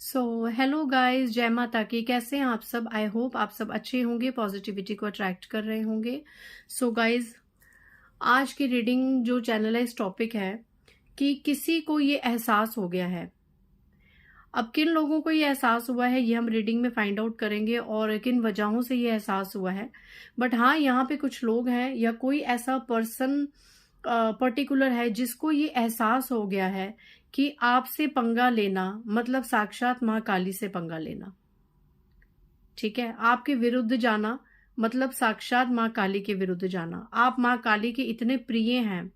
So hello guys, जय माता की। कैसे हैं आप सब? आई होप आप सब अच्छे होंगे, पॉजिटिविटी को अट्रैक्ट कर रहे होंगे। सो गाइस, आज की रीडिंग जो चैनलाइज टॉपिक है कि किसी को ये एहसास हो गया है। अब किन लोगों को ये एहसास हुआ है ये हम रीडिंग में फाइंड आउट करेंगे और किन वजहों से ये एहसास हुआ है। बट हाँ, यहाँ पे कुछ लोग हैं या कोई ऐसा पर्सन पर्टिकुलर है जिसको ये एहसास हो गया है कि आपसे पंगा लेना मतलब साक्षात माँ काली से पंगा लेना। ठीक है, आपके विरुद्ध जाना मतलब साक्षात माँ काली के विरुद्ध जाना। आप माँ काली के इतने प्रिय हैं,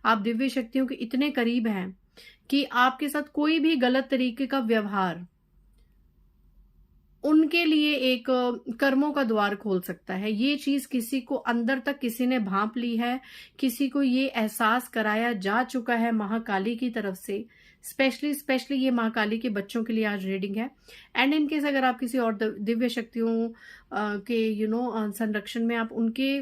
आप दिव्य शक्तियों के इतने करीब हैं कि आपके साथ कोई भी गलत तरीके का व्यवहार उनके लिए एक कर्मों का द्वार खोल सकता है। ये चीज किसी को अंदर तक किसी ने भांप ली है, किसी को ये एहसास कराया जा चुका है महाकाली की तरफ से। स्पेशली ये महाकाली के बच्चों के लिए आज रीडिंग है। एंड इन केस अगर आप किसी और दिव्य शक्तियों के संरक्षण में आप उनके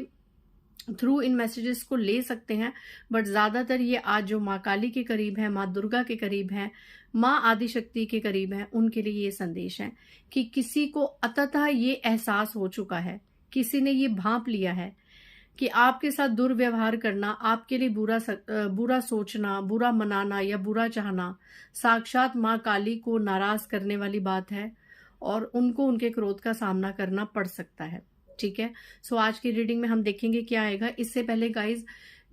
थ्रू इन मैसेजेस को ले सकते हैं। बट ज्यादातर ये आज जो माँ काली के करीब है, माँ दुर्गा के करीब है, माँ आदिशक्ति के करीब है, उनके लिए ये संदेश है कि किसी को अतः ये एहसास हो चुका है, किसी ने ये भांप लिया है कि आपके साथ दुर्व्यवहार करना, आपके लिए बुरा सोचना, बुरा मनाना या बुरा चाहना साक्षात माँ काली को नाराज करने वाली बात है और उनको उनके क्रोध का सामना करना पड़ सकता है। ठीक है, सो आज की रीडिंग में हम देखेंगे क्या आएगा। इससे पहले गाइज,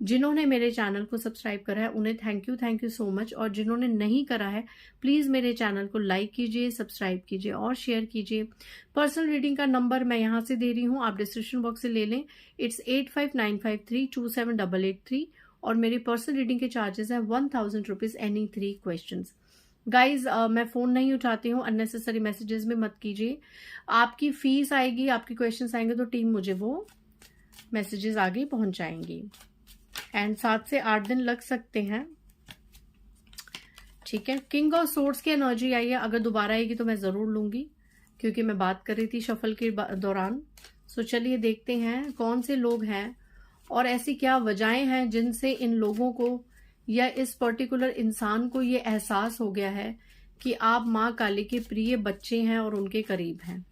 जिन्होंने मेरे चैनल को सब्सक्राइब करा है उन्हें थैंक यू सो मच, और जिन्होंने नहीं करा है प्लीज मेरे चैनल को लाइक कीजिए, सब्सक्राइब कीजिए और शेयर कीजिए। पर्सनल रीडिंग का नंबर मैं यहां से दे रही हूं, आप डिस्क्रिप्शन बॉक्स से ले लें। इट्स 8595327883 और मेरी पर्सनल रीडिंग के चार्जेस है 1000 रुपीज एनी 3 क्वेश्चन। गाइज, मैं फोन नहीं उठाती हूँ, अननेसेसरी मैसेजेस में मत कीजिए। आपकी फीस आएगी, आपके क्वेश्चंस आएंगे तो टीम मुझे वो मैसेजेस आगे पहुंचाएंगी। एंड 7 से 8 दिन लग सकते हैं। ठीक है, किंग ऑफ सोर्ड्स की एनर्जी आई है, अगर दोबारा आएगी तो मैं जरूर लूंगी क्योंकि मैं बात कर रही थी शफल के दौरान। सो चलिए देखते हैं कौन से लोग हैं और ऐसी क्या वजहें हैं जिनसे इन लोगों को या इस पर्टिकुलर इंसान को ये एहसास हो गया है कि आप माँ काली के प्रिय बच्चे हैं और उनके करीब हैं,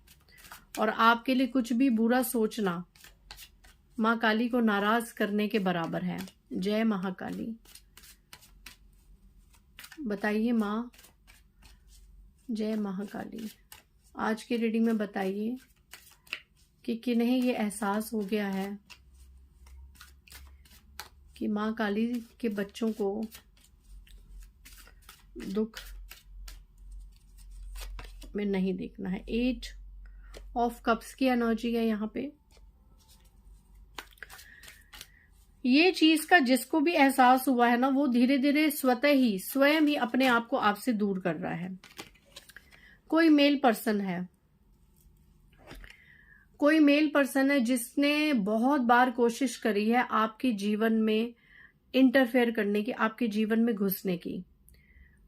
और आपके लिए कुछ भी बुरा सोचना माँ काली को नाराज करने के बराबर है। जय महाकाली। बताइए माँ, जय महाकाली। आज की रीडिंग में बताइए कि किन्हें ये एहसास हो गया है कि माँ काली के बच्चों को दुख में नहीं देखना है। 8 ऑफ कप्स की एनर्जी है यहाँ पे। ये चीज का जिसको भी एहसास हुआ है ना, वो धीरे धीरे स्वयं ही अपने आप को आपसे दूर कर रहा है। कोई मेल पर्सन है जिसने बहुत बार कोशिश करी है आपके जीवन में इंटरफेयर करने की, आपके जीवन में घुसने की।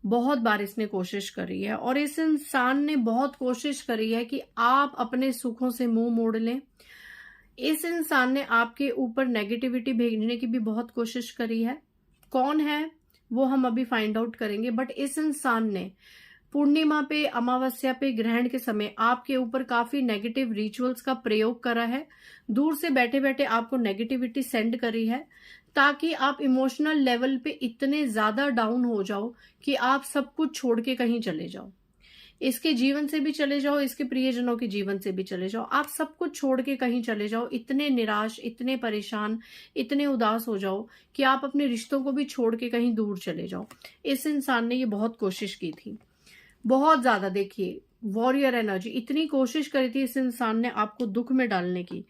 बहुत बार इसने कोशिश करी है और इस इंसान ने बहुत कोशिश करी है कि आप अपने सुखों से मुंह मोड़ लें। इस इंसान ने आपके ऊपर नेगेटिविटी भेजने की भी बहुत कोशिश करी है। कौन है वो हम अभी फाइंड आउट करेंगे। बट इस इंसान ने पूर्णिमा पे, अमावस्या पे, ग्रहण के समय आपके ऊपर काफी नेगेटिव रिचुअल्स का प्रयोग करा है। दूर से बैठे बैठे आपको नेगेटिविटी सेंड करी है ताकि आप इमोशनल लेवल पे इतने ज्यादा डाउन हो जाओ कि आप सब कुछ छोड़ के कहीं चले जाओ। इसके जीवन से भी चले जाओ, इसके प्रियजनों के जीवन से भी चले जाओ, आप सब कुछ छोड़ के कहीं चले जाओ। इतने निराश, इतने परेशान, इतने उदास हो जाओ कि आप अपने रिश्तों को भी छोड़ के कहीं दूर चले जाओ। इस इंसान ने ये बहुत कोशिश की थी, बहुत ज्यादा। देखिए, वॉरियर एनर्जी, इतनी कोशिश करी थी इस इंसान ने आपको दुख में डालने की।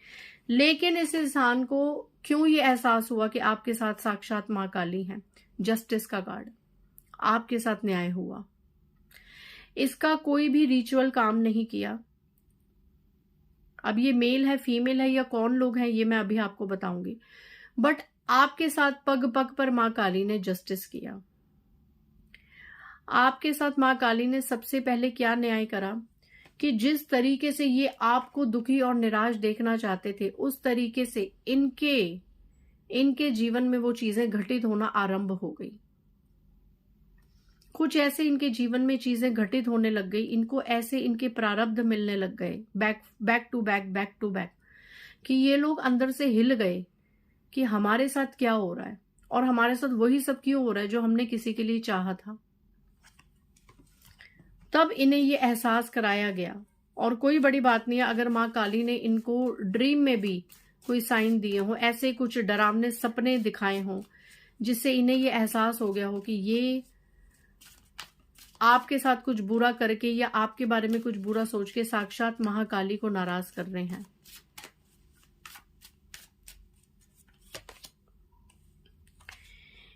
लेकिन इस इंसान को क्यों ये एहसास हुआ कि आपके साथ साक्षात माँ काली है, जस्टिस का कार्ड, आपके साथ न्याय हुआ। इसका कोई भी रिचुअल काम नहीं किया। अब ये मेल है, फीमेल है या कौन लोग हैं ये मैं अभी आपको बताऊंगी। बट आपके साथ पग पग पर माँ काली ने जस्टिस किया। आपके साथ माँ काली ने सबसे पहले क्या न्याय करा कि जिस तरीके से ये आपको दुखी और निराश देखना चाहते थे, उस तरीके से इनके जीवन में वो चीजें घटित होना आरंभ हो गई। कुछ ऐसे इनके जीवन में चीजें घटित होने लग गई, इनको ऐसे इनके प्रारब्ध मिलने लग गए, बैक टू बैक, कि ये लोग अंदर से हिल गए कि हमारे साथ क्या हो रहा है, और हमारे साथ वही सब क्यों हो रहा है जो हमने किसी के लिए चाहा था। तब इन्हें ये एहसास कराया गया। और कोई बड़ी बात नहीं है अगर माँ काली ने इनको ड्रीम में भी कोई साइन दिए हो, ऐसे कुछ डरावने सपने दिखाए हों, जिससे इन्हें ये एहसास हो गया हो कि ये आपके साथ कुछ बुरा करके या आपके बारे में कुछ बुरा सोच के साक्षात महाकाली को नाराज कर रहे हैं।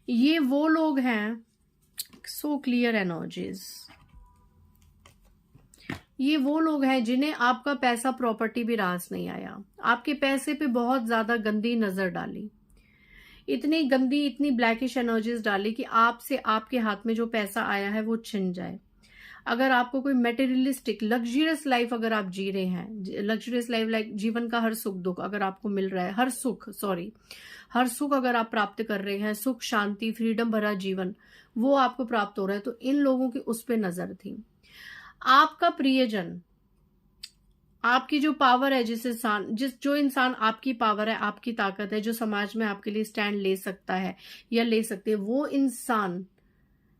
ये वो लोग हैं, सो क्लियर एनर्जीज, ये वो लोग हैं जिन्हें आपका पैसा प्रॉपर्टी भी रास नहीं आया, आपके पैसे पे बहुत ज्यादा गंदी नजर डाली, इतनी गंदी, इतनी ब्लैकिश एनर्जीज डाली कि आपसे आपके हाथ में जो पैसा आया है वो छिन जाए। अगर आपको कोई मेटेरियलिस्टिक लग्जरियस लाइफ अगर आप जी रहे हैं, लग्जरियस लाइफ लाइक जीवन का हर सुख दुख अगर आपको मिल रहा है, हर सुख अगर आप प्राप्त कर रहे हैं, सुख शांति फ्रीडम भरा जीवन वो आपको प्राप्त हो रहा है, तो इन लोगों की उस पर नजर थी। आपका प्रियजन, आपकी जो पावर है, जो इंसान आपकी पावर है, आपकी ताकत है, जो समाज में आपके लिए स्टैंड ले सकता है या ले सकते हैं, वो इंसान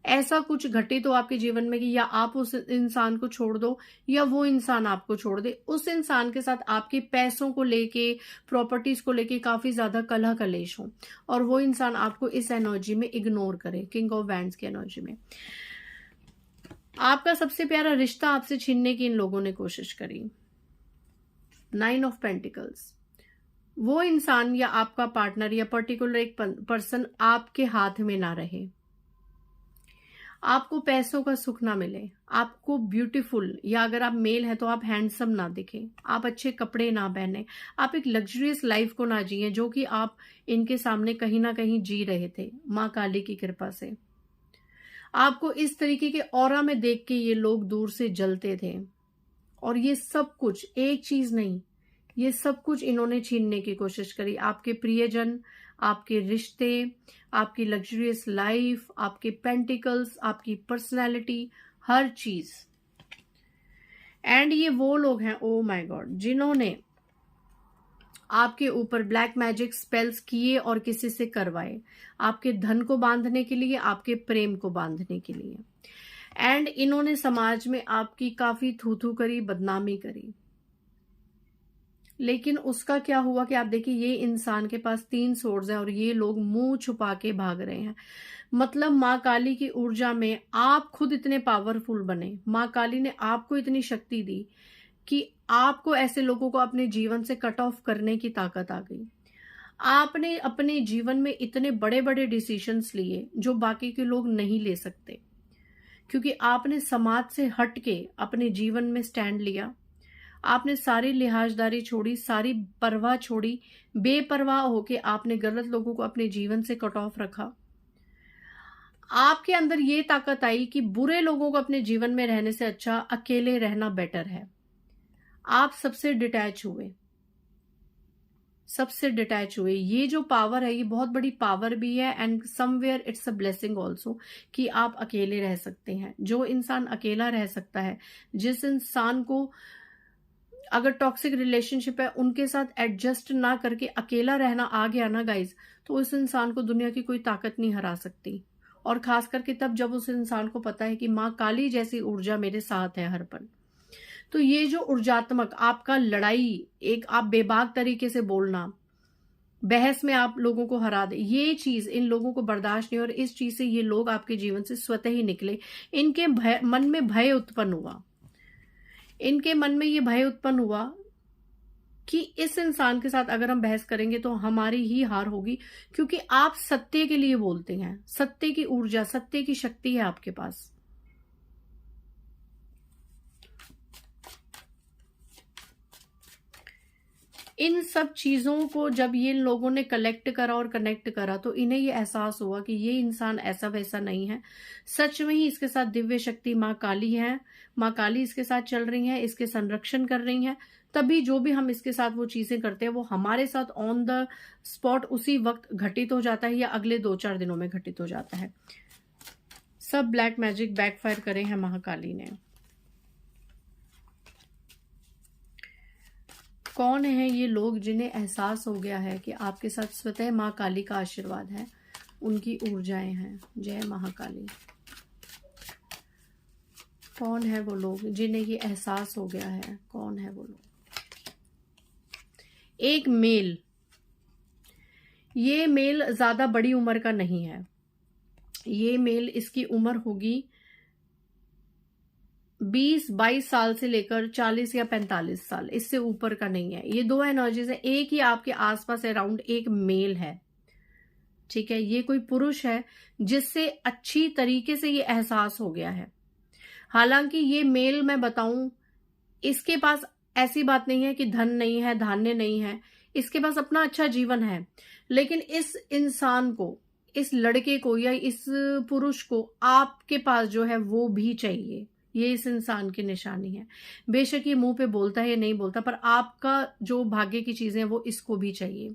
ऐसा कुछ घटे तो आपके जीवन में कि या आप उस इंसान को छोड़ दो या वो इंसान आपको छोड़ दे, उस इंसान के साथ आपके पैसों को लेके, प्रॉपर्टीज को लेके काफी ज्यादा कलह कलेश हो और वो इंसान आपको इस एनर्जी में इग्नोर करे, किंग ऑफ वैंड्स की एनर्जी में। आपका सबसे प्यारा रिश्ता आपसे छीनने की इन लोगों ने कोशिश करी। 9 ऑफ पेंटिकल्स, वो इंसान या आपका पार्टनर या पर्टिकुलर एक पर्सन आपके हाथ में ना रहे, आपको पैसों का सुख ना मिले, आपको ब्यूटीफुल, या अगर आप मेल हैं तो आप हैंडसम ना दिखे, आप अच्छे कपड़े ना पहने, आप एक लग्जरियस लाइफ को ना जिए जो कि आप इनके सामने कहीं ना कहीं जी रहे थे। माँ काली की कृपा से आपको इस तरीके के ऑरा में देख के ये लोग दूर से जलते थे। और ये सब कुछ, एक चीज नहीं, ये सब कुछ इन्होंने छीनने की कोशिश करी। आपके प्रियजन, आपके रिश्ते, आपकी लग्जरियस लाइफ, आपके पेंटिकल्स, आपकी पर्सनैलिटी, हर चीज। एंड ये वो लोग हैं, ओ माय गॉड, जिन्होंने आपके ऊपर ब्लैक मैजिक स्पेल्स किए और किसी से करवाए, आपके धन को बांधने के लिए, आपके प्रेम को बांधने के लिए। एंड इन्होंने समाज में आपकी काफी थू थू करी, बदनामी करी। लेकिन उसका क्या हुआ कि आप देखिए ये इंसान के पास 3 सोर्स हैं और ये लोग मुंह छुपा के भाग रहे हैं। मतलब माँ काली की ऊर्जा में आप खुद इतने पावरफुल बने, माँ काली ने आपको इतनी शक्ति दी कि आपको ऐसे लोगों को अपने जीवन से कट ऑफ करने की ताकत आ गई। आपने अपने जीवन में इतने बड़े बड़े डिसीजंस लिए जो बाकी के लोग नहीं ले सकते, क्योंकि आपने समाज से हट के अपने जीवन में स्टैंड लिया। आपने सारी लिहाजदारी छोड़ी, सारी परवाह छोड़ी, बेपरवाह होके आपने गलत लोगों को अपने जीवन से कट ऑफ रखा। आपके अंदर ये ताकत आई कि बुरे लोगों को अपने जीवन में रहने से अच्छा अकेले रहना बेटर है। आप सबसे डिटैच हुए, सबसे डिटैच हुए। ये जो पावर है ये बहुत बड़ी पावर भी है and somewhere it's a blessing also कि आप अकेले रह सकते हैं। जो इंसान अकेला रह सकता है, जिस इंसान को अगर टॉक्सिक रिलेशनशिप है उनके साथ एडजस्ट ना करके अकेला रहना आ गया ना गाइज, तो उस इंसान को दुनिया की कोई ताकत नहीं हरा सकती। और खास करके तब जब उस इंसान को पता है कि माँ काली जैसी ऊर्जा मेरे साथ है हर पल। तो ये जो ऊर्जात्मक आपका लड़ाई, एक आप बेबाक तरीके से बोलना, बहस में आप लोगों को हरा दे, ये चीज इन लोगों को बर्दाश्त नहीं। और इस चीज से ये लोग आपके जीवन से स्वतः ही निकले। इनके मन में भय उत्पन्न हुआ, इनके मन में ये भय उत्पन्न हुआ कि इस इंसान के साथ अगर हम बहस करेंगे तो हमारी ही हार होगी, क्योंकि आप सत्य के लिए बोलते हैं, सत्य की ऊर्जा, सत्य की शक्ति है आपके पास। इन सब चीजों को जब ये लोगों ने कलेक्ट करा और कनेक्ट करा तो इन्हें ये एहसास हुआ कि ये इंसान ऐसा वैसा नहीं है, सच में ही इसके साथ दिव्य शक्ति माँ काली है, माँ काली इसके साथ चल रही है, इसके संरक्षण कर रही हैं। तभी जो भी हम इसके साथ वो चीजें करते हैं वो हमारे साथ ऑन द स्पॉट उसी वक्त घटित हो जाता है या अगले 2-4 दिनों में घटित हो जाता है। सब ब्लैक मैजिक बैकफायर करे हैं महाकाली ने। कौन है ये लोग जिन्हें एहसास हो गया है कि आपके साथ स्वतः माँ काली का आशीर्वाद है, उनकी ऊर्जाएं हैं। जय महाकाली। कौन है वो लोग जिन्हें ये एहसास हो गया है? कौन है वो लोग? एक मेल, ये मेल ज्यादा बड़ी उम्र का नहीं है। ये मेल, इसकी उम्र होगी 20-22 साल से लेकर 40 या 45 साल, इससे ऊपर का नहीं है। ये दो एनर्जीज है। एक ही आपके आसपास अराउंड एक मेल है, ठीक है। ये कोई पुरुष है जिससे अच्छी तरीके से ये एहसास हो गया है। हालांकि ये मेल, मैं बताऊं, इसके पास ऐसी बात नहीं है कि धन नहीं है, धान्य नहीं है, इसके पास अपना अच्छा जीवन है, लेकिन इस इंसान को, इस लड़के को या इस पुरुष को आपके पास जो है वो भी चाहिए। ये इस इंसान की निशानी है। बेशक ये मुंह पे बोलता है या नहीं बोलता, पर आपका जो भाग्य की चीजें हैं वो इसको भी चाहिए।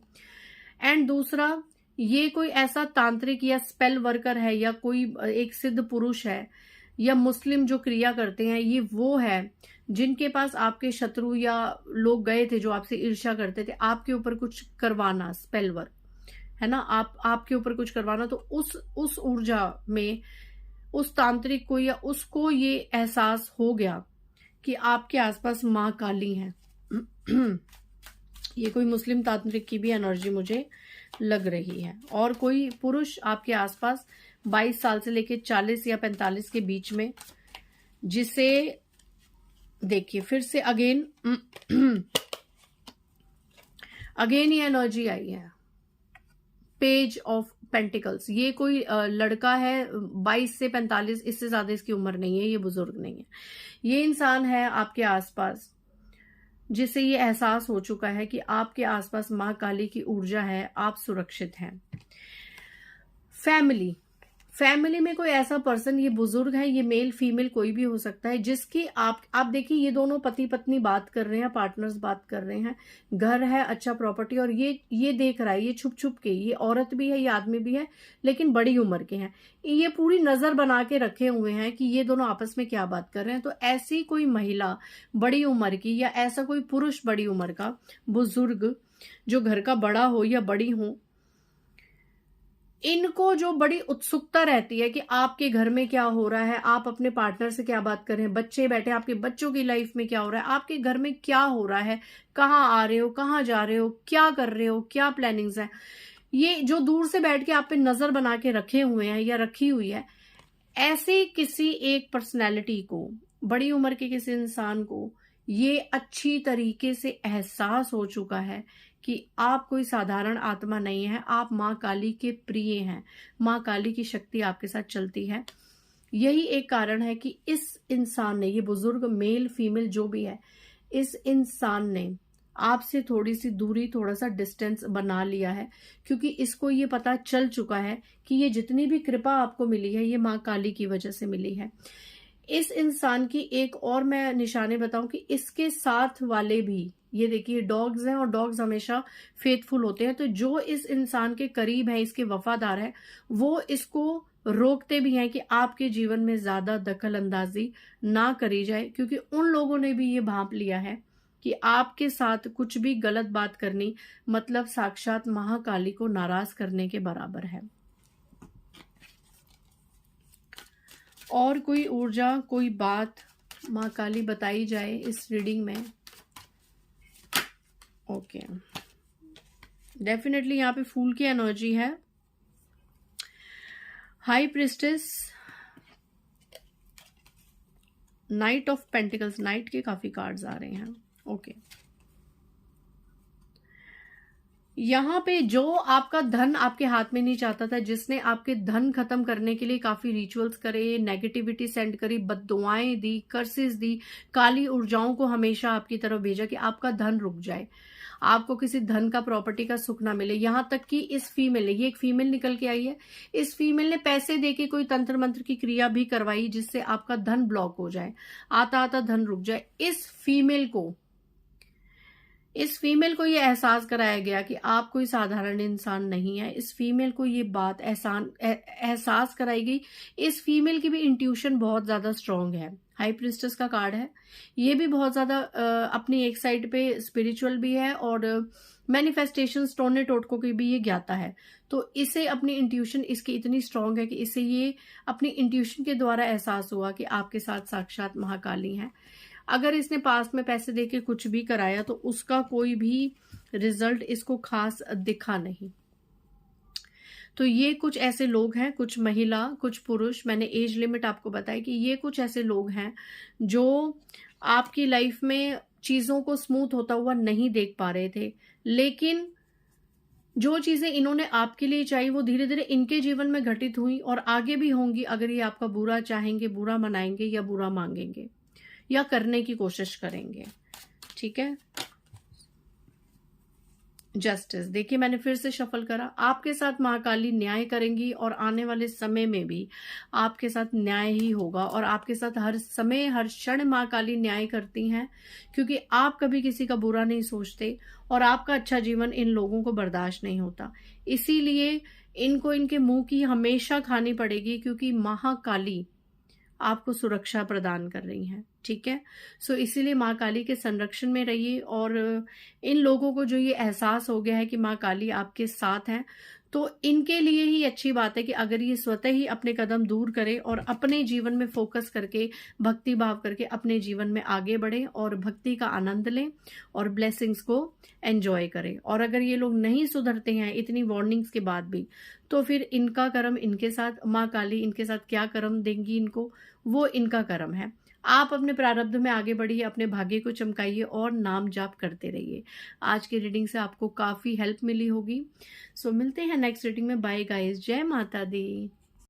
एंड दूसरा, ये कोई ऐसा तांत्रिक या स्पेल वर्कर है या कोई एक सिद्ध पुरुष है या मुस्लिम जो क्रिया करते हैं, ये वो है जिनके पास आपके शत्रु या लोग गए थे जो आपसे ईर्ष्या करते थे, आपके ऊपर कुछ करवाना, स्पेल वर्क है ना, आपके ऊपर कुछ करवाना। तो उस ऊर्जा में उस तांत्रिक को या उसको ये एहसास हो गया कि आपके आसपास माँ काली हैं। ये कोई मुस्लिम तांत्रिक की भी एनर्जी मुझे लग रही है। और कोई पुरुष आपके आसपास 22 साल से लेकर 40 या 45 के बीच में, जिसे देखिए फिर से अगेन ये एनर्जी आई है, पेज ऑफ पेंटिकल्स। ये कोई लड़का है 22 से 45, इससे ज्यादा इसकी उम्र नहीं है, ये बुजुर्ग नहीं है। ये इंसान है आपके आसपास जिसे ये एहसास हो चुका है कि आपके आसपास माँ काली की ऊर्जा है, आप सुरक्षित हैं। फैमिली में कोई ऐसा पर्सन, ये बुजुर्ग है, ये मेल फीमेल कोई भी हो सकता है, जिसकी आप देखिए ये दोनों पति पत्नी बात कर रहे हैं, पार्टनर्स बात कर रहे हैं, घर है, अच्छा प्रॉपर्टी, और ये देख रहा है, ये छुप छुप के, ये औरत भी है, ये आदमी भी है, लेकिन बड़ी उम्र के हैं। ये पूरी नजर बना के रखे हुए हैं कि ये दोनों आपस में क्या बात कर रहे हैं। तो ऐसी कोई महिला बड़ी उम्र की या ऐसा कोई पुरुष बड़ी उम्र का बुजुर्ग जो घर का बड़ा हो या बड़ी हो, इनको जो बड़ी उत्सुकता रहती है कि आपके घर में क्या हो रहा है, आप अपने पार्टनर से क्या बात कर रहे हैं, बच्चे बैठे, आपके बच्चों की लाइफ में क्या हो रहा है, आपके घर में क्या हो रहा है, कहाँ आ रहे हो, कहाँ जा रहे हो, क्या कर रहे हो, क्या प्लानिंग्स है, ये जो दूर से बैठ के आप पे नजर बना के रखे हुए हैं या रखी हुई है। ऐसे किसी एक पर्सनैलिटी को, बड़ी उम्र के किसी इंसान को ये अच्छी तरीके से एहसास हो चुका है कि आप कोई साधारण आत्मा नहीं है, आप माँ काली के प्रिय हैं, माँ काली की शक्ति आपके साथ चलती है। यही एक कारण है कि इस इंसान ने, ये बुजुर्ग मेल फीमेल जो भी है, इस इंसान ने आपसे थोड़ी सी दूरी, थोड़ा सा डिस्टेंस बना लिया है, क्योंकि इसको ये पता चल चुका है कि ये जितनी भी कृपा आपको मिली है, ये माँ काली की वजह से मिली है। इस इंसान की एक और मैं निशानी बताऊं कि इसके साथ वाले भी, ये देखिए डॉग्स हैं, और डॉग्स हमेशा फेथफुल होते हैं, तो जो इस इंसान के करीब है, इसके वफादार है, वो इसको रोकते भी हैं कि आपके जीवन में ज्यादा दखल अंदाजी ना करी जाए, क्योंकि उन लोगों ने भी ये भांप लिया है कि आपके साथ कुछ भी गलत बात करनी मतलब साक्षात महाकाली को नाराज करने के बराबर है। और कोई ऊर्जा, कोई बात माँ काली बताई जाए इस रीडिंग में। ओके, डेफिनेटली यहाँ पे फूल की एनर्जी है, high priestess, night of pentacles, night के काफी कार्ड्स आ रहे हैं। ओके, यहाँ पे जो आपका धन आपके हाथ में नहीं चाहता था, जिसने आपके धन खत्म करने के लिए काफी रिचुअल्स करे, नेगेटिविटी सेंड करी, बद्दुआएं दी, कर्सेस दी, काली ऊर्जाओं को हमेशा आपकी तरफ भेजा कि आपका धन रुक जाए, आपको किसी धन का, प्रॉपर्टी का सुख ना मिले। यहाँ तक कि इस फीमेल ने, ये एक फीमेल निकल के आई है, इस फीमेल ने पैसे देके कोई तंत्र मंत्र की क्रिया भी करवाई जिससे आपका धन ब्लॉक हो जाए, आता आता धन रुक जाए। इस फीमेल को ये एहसास कराया गया कि आप कोई साधारण इंसान नहीं है। इस फीमेल को ये बात एहसास कराई गई। इस फीमेल की भी इंट्यूशन बहुत ज्यादा स्ट्रांग है। हाई प्रिस्टेस का कार्ड है, ये भी बहुत ज्यादा अपनी एक साइड पे स्पिरिचुअल भी है और मैनिफेस्टेशन टोने टोटकों की भी ये ज्ञाता है। तो इसे अपनी इंट्यूशन इसकी इतनी स्ट्रांग है कि इसे ये अपनी इंट्यूशन के द्वारा एहसास हुआ कि आपके साथ साक्षात महाकाली हैं। अगर इसने पास्ट में पैसे देके कुछ भी कराया तो उसका कोई भी रिजल्ट इसको खास दिखा नहीं। तो ये कुछ ऐसे लोग हैं, कुछ महिला कुछ पुरुष, मैंने एज लिमिट आपको बताई कि ये कुछ ऐसे लोग हैं जो आपकी लाइफ में चीजों को स्मूथ होता हुआ नहीं देख पा रहे थे, लेकिन जो चीजें इन्होंने आपके लिए चाही वो धीरे धीरे इनके जीवन में घटित हुई और आगे भी होंगी अगर ये आपका बुरा चाहेंगे, बुरा मनाएंगे या बुरा मांगेंगे या करने की कोशिश करेंगे। ठीक है। जस्टिस, देखिए मैंने फिर से शफल करा, आपके साथ महाकाली न्याय करेंगी और आने वाले समय में भी आपके साथ न्याय ही होगा और आपके साथ हर समय हर क्षण महाकाली न्याय करती हैं, क्योंकि आप कभी किसी का बुरा नहीं सोचते और आपका अच्छा जीवन इन लोगों को बर्दाश्त नहीं होता। इसीलिए इनको इनके मुंह की हमेशा खानी पड़ेगी, क्योंकि महाकाली आपको सुरक्षा प्रदान कर रही हैं। ठीक है। सो इसीलिए माँ काली के संरक्षण में रहिए और इन लोगों को जो ये एहसास हो गया है कि माँ काली आपके साथ हैं, तो इनके लिए ही अच्छी बात है कि अगर ये स्वतः ही अपने कदम दूर करें और अपने जीवन में फोकस करके भक्ति भाव करके अपने जीवन में आगे बढ़ें और भक्ति का आनंद लें और ब्लेसिंग्स को एंजॉय करें। और अगर ये लोग नहीं सुधरते हैं इतनी वार्निंग्स के बाद भी, तो फिर इनका कर्म इनके साथ, माँ काली इनके साथ क्या कर्म देंगी इनको, वो इनका कर्म है। आप अपने प्रारब्ध में आगे बढ़िए, अपने भाग्य को चमकाइए और नाम जाप करते रहिए। आज की रीडिंग से आपको काफी हेल्प मिली होगी। सो मिलते हैं नेक्स्ट रीडिंग में। बाय गाइस, जय माता दी।